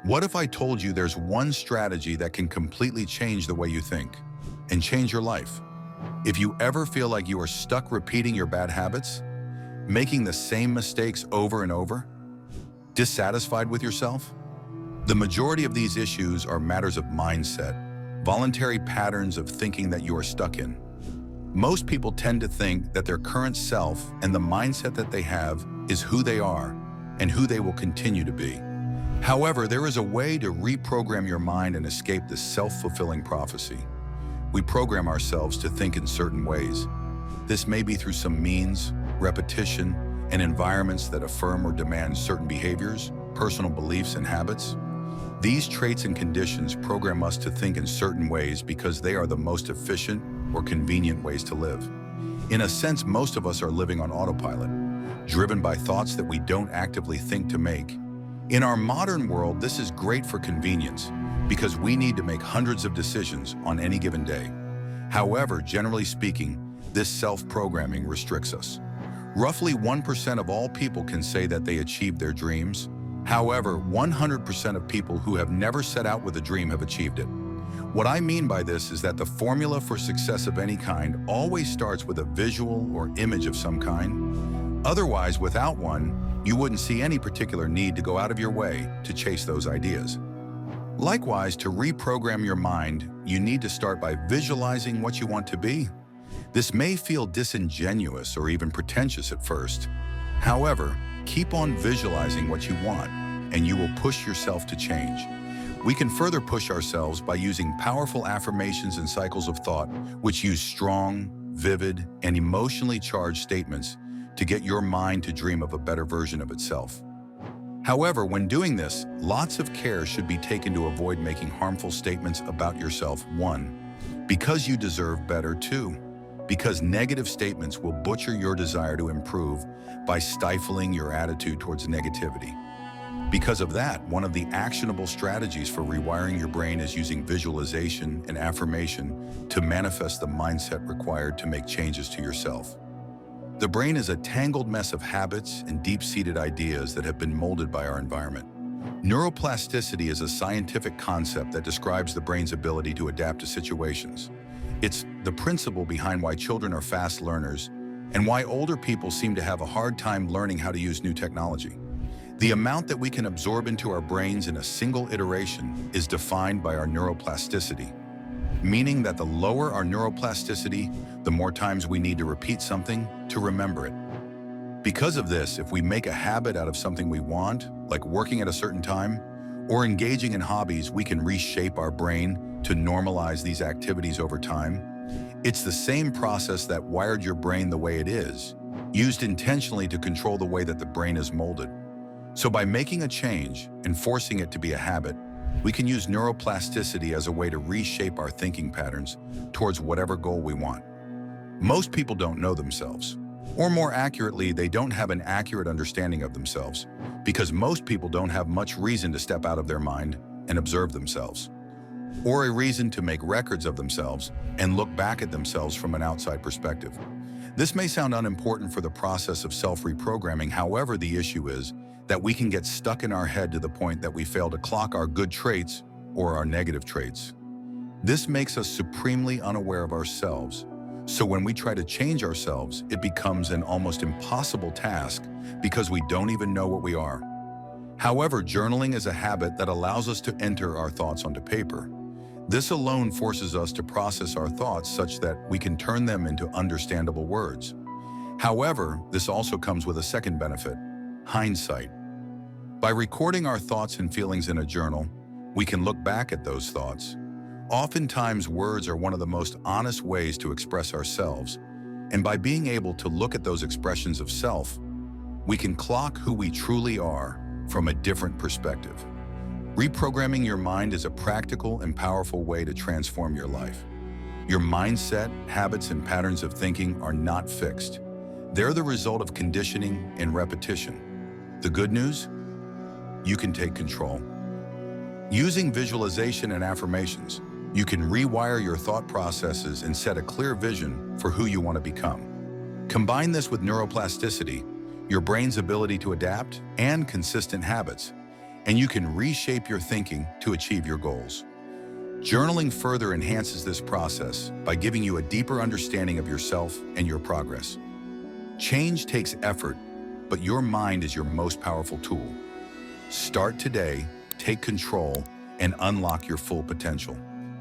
What if I told you there's one strategy that can completely change the way you think and change your life? If you ever feel like you are stuck repeating your bad habits, making the same mistakes over and over, dissatisfied with yourself, the majority of these issues are matters of mindset, voluntary patterns of thinking that you are stuck in. Most people tend to think that their current self and the mindset that they have is who they are and who they will continue to be. However, there is a way to reprogram your mind and escape this self-fulfilling prophecy. We program ourselves to think in certain ways. This may be through some means, repetition, and environments that affirm or demand certain behaviors, personal beliefs, and habits. These traits and conditions program us to think in certain ways because they are the most efficient or convenient ways to live. In a sense, most of us are living on autopilot, driven by thoughts that we don't actively think to make. In our modern world, this is great for convenience because we need to make hundreds of decisions on any given day. However, generally speaking, this self-programming restricts us. Roughly 1% of all people can say that they achieved their dreams. However, 100% of people who have never set out with a dream have achieved it. What I mean by this is that the formula for success of any kind always starts with a visual or image of some kind. Otherwise, without one, you wouldn't see any particular need to go out of your way to chase those ideas. Likewise, to reprogram your mind, you need to start by visualizing what you want to be. This may feel disingenuous or even pretentious at first. However, keep on visualizing what you want, and you will push yourself to change. We can further push ourselves by using powerful affirmations and cycles of thought, which use strong, vivid, and emotionally charged statements to get your mind to dream of a better version of itself. However, when doing this, lots of care should be taken to avoid making harmful statements about yourself. 1. Because you deserve better. 2. Because negative statements will butcher your desire to improve by stifling your attitude towards negativity. Because of that, one of the actionable strategies for rewiring your brain is using visualization and affirmation to manifest the mindset required to make changes to yourself. The brain is a tangled mess of habits and deep-seated ideas that have been molded by our environment. Neuroplasticity is a scientific concept that describes the brain's ability to adapt to situations. It's the principle behind why children are fast learners and why older people seem to have a hard time learning how to use new technology. The amount that we can absorb into our brains in a single iteration is defined by our neuroplasticity, meaning that the lower our neuroplasticity, the more times we need to repeat something to remember it. Because of this, if we make a habit out of something we want, like working at a certain time, or engaging in hobbies, we can reshape our brain to normalize these activities over time. It's the same process that wired your brain the way it is, used intentionally to control the way that the brain is molded. So by making a change and forcing it to be a habit, we can use neuroplasticity as a way to reshape our thinking patterns towards whatever goal we want. Most people don't know themselves, or more accurately, they don't have an accurate understanding of themselves, because most people don't have much reason to step out of their mind and observe themselves, or a reason to make records of themselves and look back at themselves from an outside perspective. This may sound unimportant for the process of self-reprogramming. However, the issue is that we can get stuck in our head to the point that we fail to clock our good traits or our negative traits. This makes us supremely unaware of ourselves. So when we try to change ourselves, it becomes an almost impossible task because we don't even know what we are. However, journaling is a habit that allows us to enter our thoughts onto paper. This alone forces us to process our thoughts such that we can turn them into understandable words. However, this also comes with a second benefit: hindsight. By recording our thoughts and feelings in a journal, we can look back at those thoughts. Oftentimes, words are one of the most honest ways to express ourselves, and by being able to look at those expressions of self, we can clock who we truly are from a different perspective. Reprogramming your mind is a practical and powerful way to transform your life. Your mindset, habits, and patterns of thinking are not fixed. They're the result of conditioning and repetition. The good news? You can take control. Using visualization and affirmations, you can rewire your thought processes and set a clear vision for who you want to become. Combine this with neuroplasticity, your brain's ability to adapt, and consistent habits, and you can reshape your thinking to achieve your goals. Journaling further enhances this process by giving you a deeper understanding of yourself and your progress. Change takes effort, but your mind is your most powerful tool. Start today, take control, and unlock your full potential.